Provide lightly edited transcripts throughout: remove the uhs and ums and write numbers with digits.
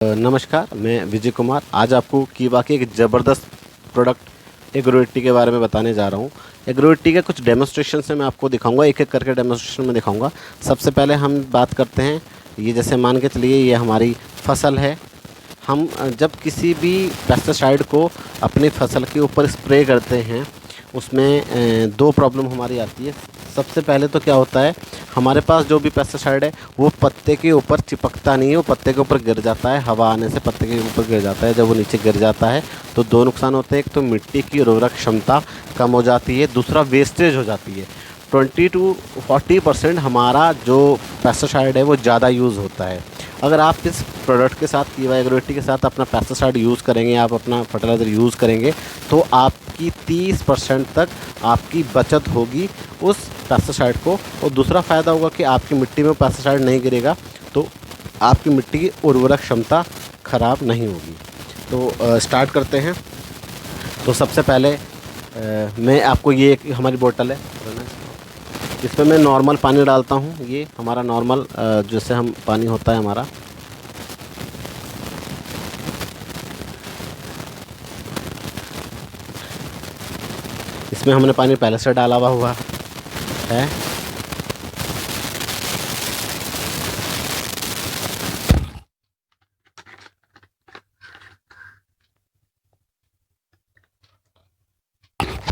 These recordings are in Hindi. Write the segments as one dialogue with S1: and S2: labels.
S1: नमस्कार, मैं विजय कुमार। आज आपको कीवा के एक ज़बरदस्त प्रोडक्ट एग्रोइट्टी के बारे में बताने जा रहा हूँ। एग्रोइट्टी के कुछ डेमोस्ट्रेशन से मैं आपको दिखाऊंगा, एक एक करके डेमोस्ट्रेशन में दिखाऊंगा। सबसे पहले हम बात करते हैं, ये जैसे मान के चलिए ये हमारी फसल है। हम जब किसी भी पेस्टिसाइड को अपनी फसल के ऊपर स्प्रे करते हैं, उसमें दो प्रॉब्लम हमारी आती है। सबसे पहले तो क्या होता है, हमारे पास जो भी पेस्टिसाइड है वो पत्ते के ऊपर चिपकता नहीं है, वो पत्ते के ऊपर गिर जाता है। हवा आने से पत्ते के ऊपर गिर जाता है। जब वो नीचे गिर जाता है तो दो नुकसान होते हैं। एक तो मिट्टी की उर्वरक क्षमता कम हो जाती है, दूसरा वेस्टेज हो जाती है। 20 to 40% हमारा जो पेस्टिसाइड है वो ज़्यादा यूज़ होता है। अगर आप इस प्रोडक्ट के साथ, कीवा एग्रोइट्टी के साथ अपना पेस्टिसाइड यूज़ करेंगे, आप अपना फर्टिलाइज़र यूज़ करेंगे, तो आपकी 30% तक आपकी बचत होगी उस पेस्टिसाइड को। और दूसरा फ़ायदा होगा कि आपकी मिट्टी में पेस्टिसाइड नहीं गिरेगा, तो आपकी मिट्टी की उर्वरक क्षमता ख़राब नहीं होगी। तो स्टार्ट करते हैं। तो सबसे पहले मैं आपको, ये एक हमारी बोतल है, इसमें मैं नॉर्मल पानी डालता हूँ। ये हमारा नॉर्मल जैसे हम पानी होता है हमारा। इसमें हमने पानी पहले से डाला हुआ है।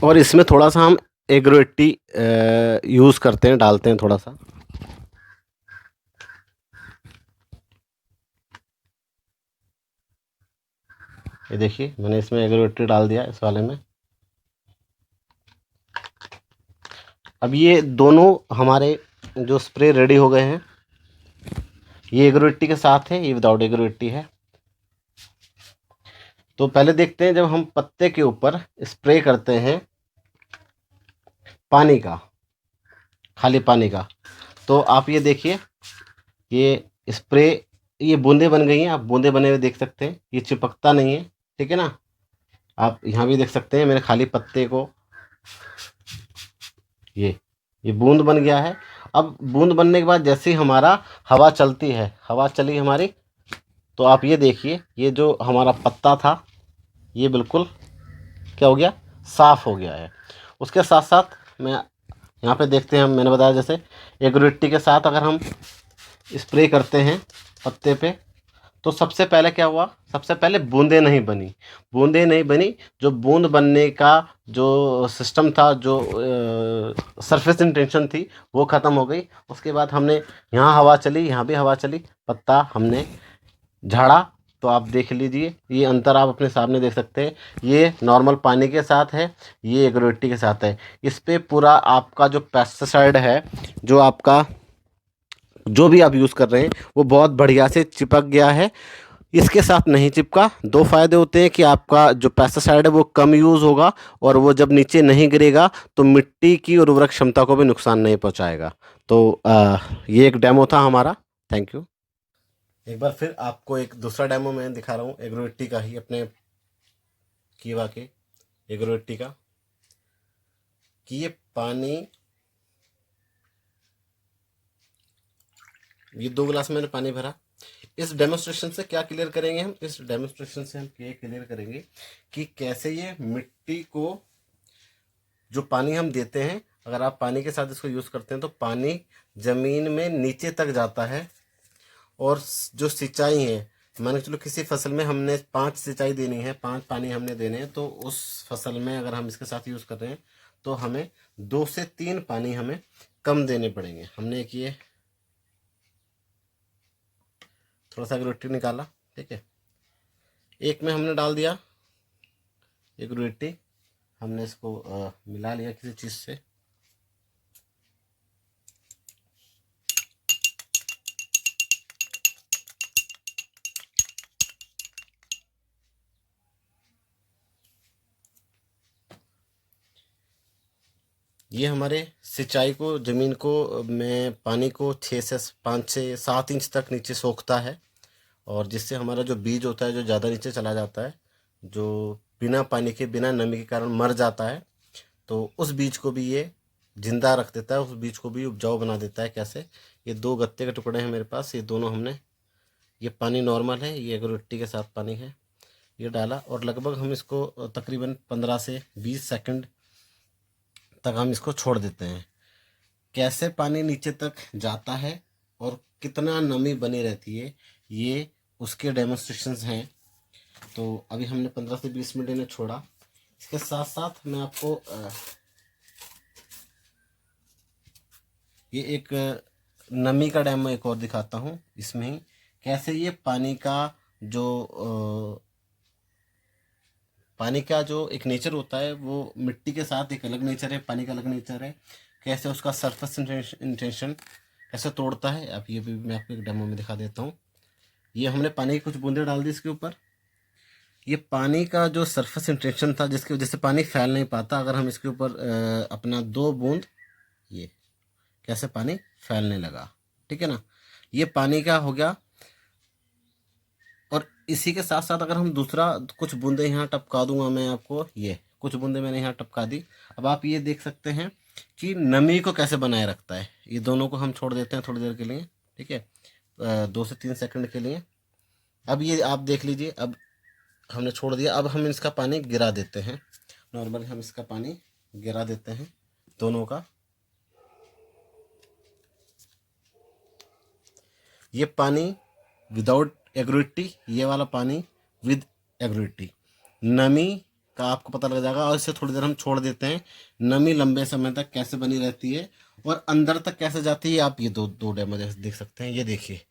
S1: और इसमें थोड़ा सा हम एग्रोइट्टी यूज़ करते हैं, डालते हैं थोड़ा सा। ये देखिए, मैंने इसमें एग्रोइट्टी डाल दिया इस वाले में। अब ये दोनों हमारे जो स्प्रे रेडी हो गए हैं। ये एग्रोइट्टी के साथ है, ये विदाउट एग्रोइट्टी है। तो पहले देखते हैं, जब हम पत्ते के ऊपर स्प्रे करते हैं पानी का, खाली पानी का, तो आप ये देखिए, ये स्प्रे, ये बूंदे बन गई हैं। आप बूंदे बने हुए देख सकते हैं, ये चिपकता नहीं है, ठीक है ना। आप यहाँ भी देख सकते हैं, मेरे खाली पत्ते को ये बूंद बन गया है। अब बूंद बनने के बाद जैसे ही हमारा हवा चलती है, हवा चली हमारी, तो आप ये देखिए, ये जो हमारा पत्ता था ये बिल्कुल क्या हो गया, साफ़ हो गया है। उसके साथ साथ मैं यहाँ पे देखते हैं, मैंने बताया जैसे एग्रोइट्टी के साथ अगर हम स्प्रे करते हैं पत्ते पे, तो सबसे पहले क्या हुआ, सबसे पहले बूंदें नहीं बनी। बूंदें नहीं बनी, जो बूंद बनने का जो सिस्टम था, जो सरफेस इंटेंशन थी, वो ख़त्म हो गई। उसके बाद हमने, यहाँ हवा चली, यहाँ भी हवा चली, पत्ता हमने झाड़ा। तो आप देख लीजिए, ये अंतर आप अपने सामने देख सकते हैं। ये नॉर्मल पानी के साथ है, ये एग्रोइट्टी के साथ है। इस पे पूरा आपका जो पेस्टिसाइड है, जो आपका जो भी आप यूज़ कर रहे हैं, वो बहुत बढ़िया से चिपक गया है। इसके साथ नहीं चिपका। दो फायदे होते हैं कि आपका जो पेस्टिसाइड है वो कम यूज़ होगा, और वो जब नीचे नहीं गिरेगा तो मिट्टी की उर्वरक क्षमता को भी नुकसान नहीं पहुंचाएगा। तो ये एक डेमो था हमारा। Thank you. एक बार फिर आपको एक दूसरा डेमो मैं दिखा रहा हूँ, एग्रोइट्टी का ही, अपने कीवा के एग्रोइट्टी का, कि ये पानी, ये 2 गिलास मैंने पानी भरा। इस डेमोस्ट्रेशन से क्या क्लियर करेंगे हम, इस डेमोस्ट्रेशन से हम ये क्लियर करेंगे कि कैसे ये मिट्टी को, जो पानी हम देते हैं, अगर आप पानी के साथ इसको यूज़ करते हैं तो पानी ज़मीन में नीचे तक जाता है। और जो सिंचाई है, मान के चलो किसी फसल में हमने 5 सिंचाई देनी है, 5 पानी हमने देने हैं, तो उस फसल में अगर हम इसके साथ यूज़ कर रहे हैं तो हमें 2 से 3 पानी हमें कम देने पड़ेंगे। हमने एक ये थोड़ा सा एग्रोइट्टी निकाला, ठीक है, एक में हमने डाल दिया एग्रोइट्टी, हमने इसको मिला लिया किसी चीज़ से। ये हमारे सिंचाई को, ज़मीन को, में पानी को 6 से 5 से 7 इंच तक नीचे सोखता है, और जिससे हमारा जो बीज होता है जो ज़्यादा नीचे चला जाता है, जो बिना पानी के, बिना नमी के कारण मर जाता है, तो उस बीज को भी ये जिंदा रख देता है, उस बीज को भी उपजाऊ बना देता है। कैसे, ये 2 गत्ते के टुकड़े हैं मेरे पास, ये दोनों हमने ये पानी नॉर्मल है, ये एग्रोविटी के साथ पानी है, ये डाला और लगभग हम इसको तकरीबन 15 से 20 सेकंड तक हम इसको छोड़ देते हैं। कैसे पानी नीचे तक जाता है और कितना नमी बनी रहती है, ये उसके डेमोन्स्ट्रेशंस हैं। तो अभी हमने 15 से 20 मिनट इन्हें छोड़ा। इसके साथ साथ मैं आपको ये एक नमी का डेमो एक और दिखाता हूँ। इसमें ही कैसे ये पानी का जो एक नेचर होता है, वो मिट्टी के साथ एक अलग नेचर है, पानी का अलग नेचर है, कैसे उसका सरफेस इंटेंशन कैसे तोड़ता है। अब ये भी मैं आपको एक डेमो में दिखा देता हूँ। ये हमने पानी की कुछ बूंदे डाल दी इसके ऊपर। ये पानी का जो सरफेस इंटेंशन था, जिसकी वजह से पानी फैल नहीं पाता, अगर हम इसके ऊपर अपना 2 बूंद, ये कैसे पानी फैलने लगा, ठीक है ना। ये पानी का हो गया। और इसी के साथ साथ अगर हम दूसरा कुछ बूंदे यहाँ टपका दूंगा मैं आपको, ये कुछ बूंदे मैंने यहाँ टपका दी। अब आप ये देख सकते हैं कि नमी को कैसे बनाए रखता है। ये दोनों को हम छोड़ देते हैं थोड़ी देर के लिए, ठीक है, 2 से 3 सेकंड के लिए। अब ये आप देख लीजिए, अब हमने छोड़ दिया। अब हम इसका पानी गिरा देते हैं। नॉर्मली हम इसका पानी गिरा देते हैं दोनों का। ये पानी विदाउट एग्रोविटी, ये वाला पानी विद एग्रोविटी। नमी का आपको पता लग जाएगा। और इसे थोड़ी देर हम छोड़ देते हैं। नमी लंबे समय तक कैसे बनी रहती है और अंदर तक कैसे जाती है, आप ये दो डेमो देख सकते हैं। ये देखिए,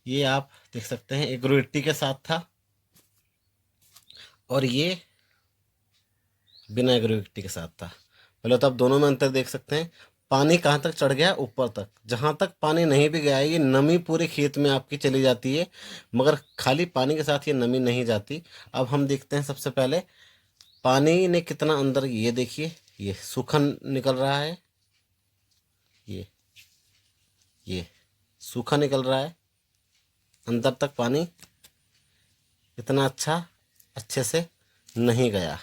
S1: ये आप देख सकते हैं एग्रोविटी के साथ था और ये बिना एग्रोविटी के साथ था। पहले तो आप दोनों में अंतर देख सकते हैं। पानी कहाँ तक चढ़ गया, ऊपर तक। जहाँ तक पानी नहीं भी गया है, ये नमी पूरे खेत में आपकी चली जाती है, मगर खाली पानी के साथ ये नमी नहीं जाती। अब हम देखते हैं सबसे पहले पानी ने कितना अंदर, ये देखिए, ये सूखा निकल रहा है, ये सूखा निकल रहा है। अंदर तक पानी इतना अच्छे से नहीं गया,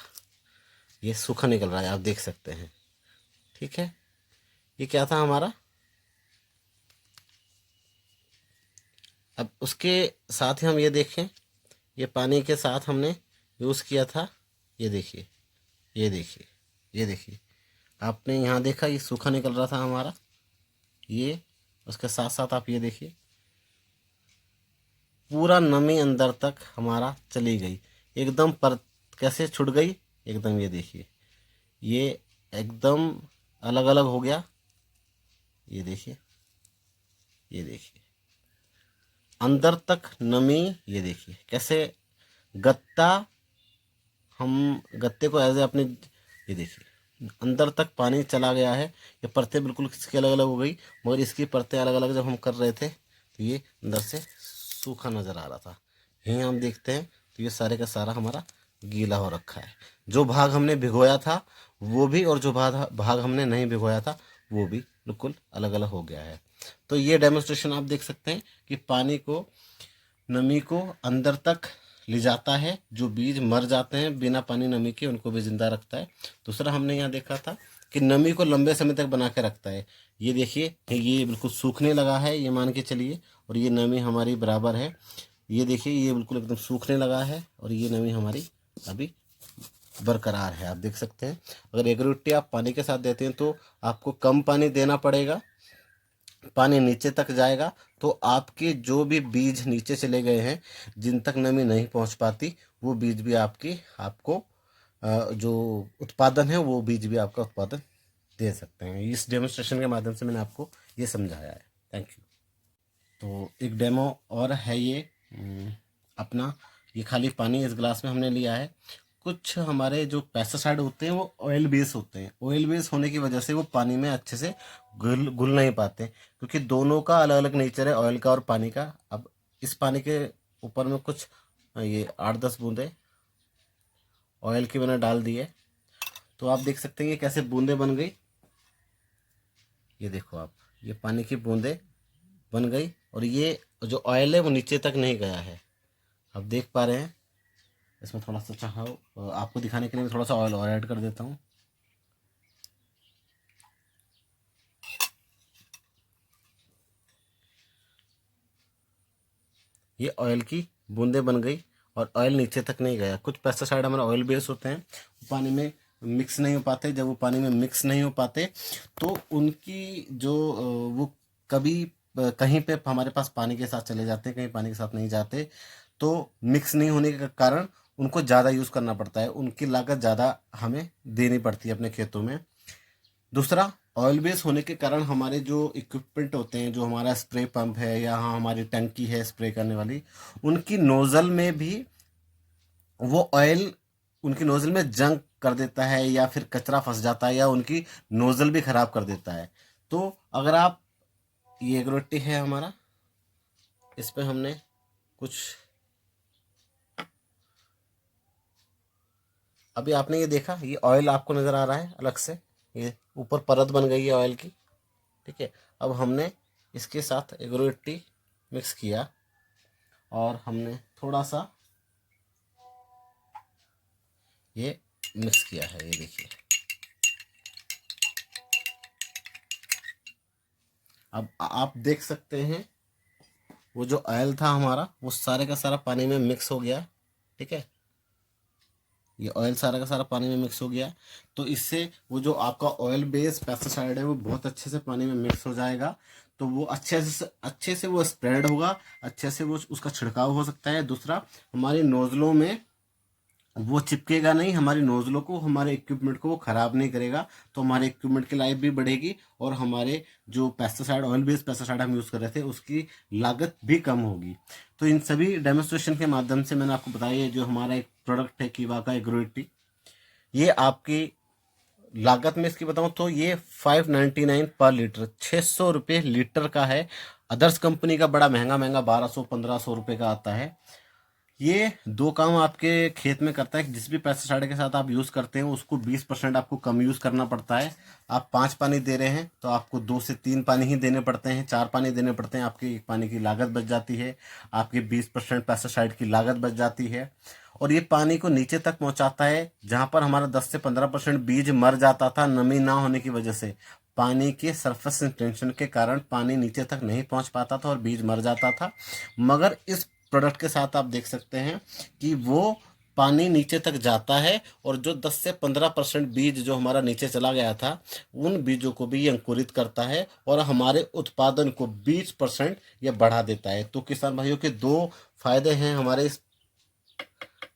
S1: ये सूखा निकल रहा है, आप देख सकते हैं, ठीक है। ये क्या था हमारा। अब उसके साथ ही हम ये देखें, ये पानी के साथ हमने यूज़ किया था। ये देखिए, ये देखिए, ये देखिए, आपने यहाँ देखा ये सूखा निकल रहा था हमारा। ये उसके साथ साथ आप ये देखिए, पूरा नमी अंदर तक हमारा चली गई, एकदम पर कैसे छुट गई एकदम। ये देखिए, ये एकदम अलग अलग हो गया। ये देखिए, ये देखिए, अंदर तक नमी। ये देखिए कैसे गत्ता, हम गत्ते को ऐसे अपने, ये देखिए अंदर तक पानी चला गया है। ये परतें बिल्कुल इसकी अलग अलग हो गई, मगर इसकी परतें अलग अलग जब हम कर रहे थे तो ये अंदर से सूखा नज़र आ रहा था। यहीं हम देखते हैं तो ये सारे का सारा हमारा गीला हो रखा है। जो भाग हमने भिगोया था वो भी, और जो भाग हमने नहीं भिगोया था वो भी बिल्कुल अलग अलग हो गया है। तो ये डेमोन्स्ट्रेशन आप देख सकते हैं कि पानी को, नमी को अंदर तक ले जाता है। जो बीज मर जाते हैं बिना पानी नमी के, उनको भी जिंदा रखता है। दूसरा हमने यहाँ देखा था कि नमी को लंबे समय तक बना के रखता है। ये देखिए, ये बिल्कुल सूखने लगा है, ये मान के चलिए, और ये नमी हमारी बराबर है। ये देखिए, ये बिल्कुल एकदम सूखने लगा है और ये नमी हमारी अभी बरकरार है, आप देख सकते हैं। अगर एग्रोविटी आप पानी के साथ देते हैं तो आपको कम पानी देना पड़ेगा, पानी नीचे तक जाएगा, तो आपके जो भी बीज नीचे चले गए हैं, जिन तक नमी नहीं पहुंच पाती, वो बीज भी आपको जो उत्पादन है, वो बीज भी आपका उत्पादन दे सकते हैं। इस डेमोन्स्ट्रेशन के माध्यम से मैंने आपको ये समझाया है। Thank you. तो एक डेमो और है ये, अपना, ये खाली पानी इस गिलास में हमने लिया है। कुछ हमारे जो पेस्टिसाइड होते हैं वो ऑयल बेस होते हैं। ऑयल बेस होने की वजह से वो पानी में अच्छे से घुल नहीं पाते, क्योंकि दोनों का अलग अलग नेचर है, ऑयल का और पानी का। अब इस पानी के ऊपर में कुछ ये 8-10 बूंदे ऑयल की मैंने डाल दी है। तो आप देख सकते हैं ये कैसे बूंदे बन गई। ये देखो आप, ये पानी की बूंदे बन गई और ये जो ऑयल है वो नीचे तक नहीं गया है, आप देख पा रहे हैं। इसमें थोड़ा सा चाहो आपको दिखाने के लिए मैं थोड़ा सा ऑयल और ऐड कर देता हूँ। ये ऑयल की बूंदें बन गई और ऑयल नीचे तक नहीं गया। कुछ पेस्टिसाइड हमारे ऑयल बेस होते हैं, पानी में मिक्स नहीं हो पाते। जब वो पानी में मिक्स नहीं हो पाते तो उनकी जो वो कभी कहीं पे हमारे पास पानी के साथ चले जाते हैं, कहीं पानी के साथ नहीं जाते, तो मिक्स नहीं होने के कारण उनको ज़्यादा यूज़ करना पड़ता है, उनकी लागत ज़्यादा हमें देनी पड़ती है अपने खेतों में। दूसरा, ऑयल बेस होने के कारण हमारे जो इक्विपमेंट होते हैं, जो हमारा स्प्रे पंप है या हाँ हमारी टंकी है स्प्रे करने वाली, उनकी नोज़ल में भी वो ऑयल, उनकी नोज़ल में जंग कर देता है या फिर कचरा फंस जाता है या उनकी नोज़ल भी ख़राब कर देता है। तो अगर आप, ये एक रोटी है हमारा, इस पे हमने कुछ, अभी आपने ये देखा, ये ऑयल आपको नज़र आ रहा है अलग से, ये ऊपर परत बन गई है ऑयल की, ठीक है। अब हमने इसके साथ एग्रोइट्टी मिक्स किया और हमने थोड़ा सा ये मिक्स किया है, ये देखिए। अब आप देख सकते हैं वो जो ऑयल था हमारा वो सारे का सारा पानी में मिक्स हो गया, ठीक है। ये ऑयल सारा का सारा पानी में मिक्स हो गया, तो इससे वो जो आपका ऑयल बेस पेस्टिसाइड है वो बहुत अच्छे से पानी में मिक्स हो जाएगा। तो वो अच्छे से वो स्प्रेड होगा, अच्छे से वो उसका छिड़काव हो सकता है। दूसरा, हमारी नोज़लों में वो चिपकेगा नहीं, हमारी नोज़लों को, हमारे इक्विपमेंट को वो ख़राब नहीं करेगा। तो हमारे इक्विपमेंट की लाइफ भी बढ़ेगी और हमारे जो पेस्टिसाइड, ऑयल बेस्ड पेस्टिसाइड हम यूज़ कर रहे थे, उसकी लागत भी कम होगी। तो इन सभी डेमोन्स्ट्रेशन के माध्यम से मैंने आपको बताया, जो हमारा एक प्रोडक्ट है कीवा का एग्रोइट्टी, ये आपकी लागत में इसकी बताऊं तो ये 599 पर लीटर, 600 रुपये लीटर का है। अदर्स कंपनी का बड़ा महंगा महंगा 1200-1500 रुपये का आता है। ये दो काम आपके खेत में करता है कि जिस भी पेस्टिसाइड के साथ आप यूज़ करते हैं उसको 20% आपको कम यूज़ करना पड़ता है। आप 5 पानी दे रहे हैं तो आपको 2 से 3 पानी ही देने पड़ते हैं, 4 पानी देने पड़ते हैं, आपकी 1 पानी की लागत बच जाती है, आपकी 20% पेस्टिसाइड की लागत बच जाती है। और ये पानी को नीचे तक पहुंचाता है, जहां पर हमारा 10 से 15% बीज मर जाता था नमी ना होने की वजह से। पानी के सरफेस टेंशन के कारण पानी नीचे तक नहीं पहुंच पाता था और बीज मर जाता था। मगर इस प्रोडक्ट के साथ आप देख सकते हैं कि वो पानी नीचे तक जाता है और जो 10 से 15% बीज जो हमारा नीचे चला गया था, उन बीजों को भी ये अंकुरित करता है और हमारे उत्पादन को 20% ये बढ़ा देता है। तो किसान भाइयों के दो फायदे हैं हमारे इस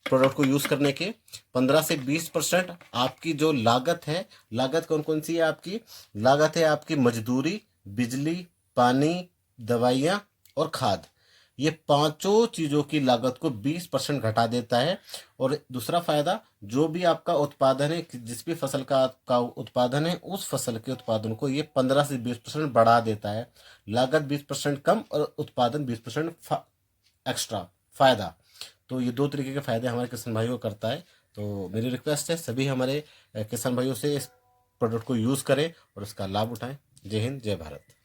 S1: प्रोडक्ट को यूज़ करने के। 15 से 20% आपकी जो लागत है, लागत कौन कौन सी है आपकी? लागत है आपकी मजदूरी, बिजली, पानी, दवाइयाँ और खाद। ये पांचों चीज़ों की लागत को 20% घटा देता है। और दूसरा फायदा, जो भी आपका उत्पादन है, जिस भी फसल का उत्पादन है, उस फसल के उत्पादन को ये 15 से 20% बढ़ा देता है। लागत 20% कम और उत्पादन 20% एक्स्ट्रा फायदा। तो ये दो तरीके के फायदे हमारे किसान भाइयों को करता है। तो मेरी रिक्वेस्ट है सभी हमारे किसान भाइयों से इस प्रोडक्ट को यूज़ करें और इसका लाभ उठाएं। जय हिंद, जय भारत।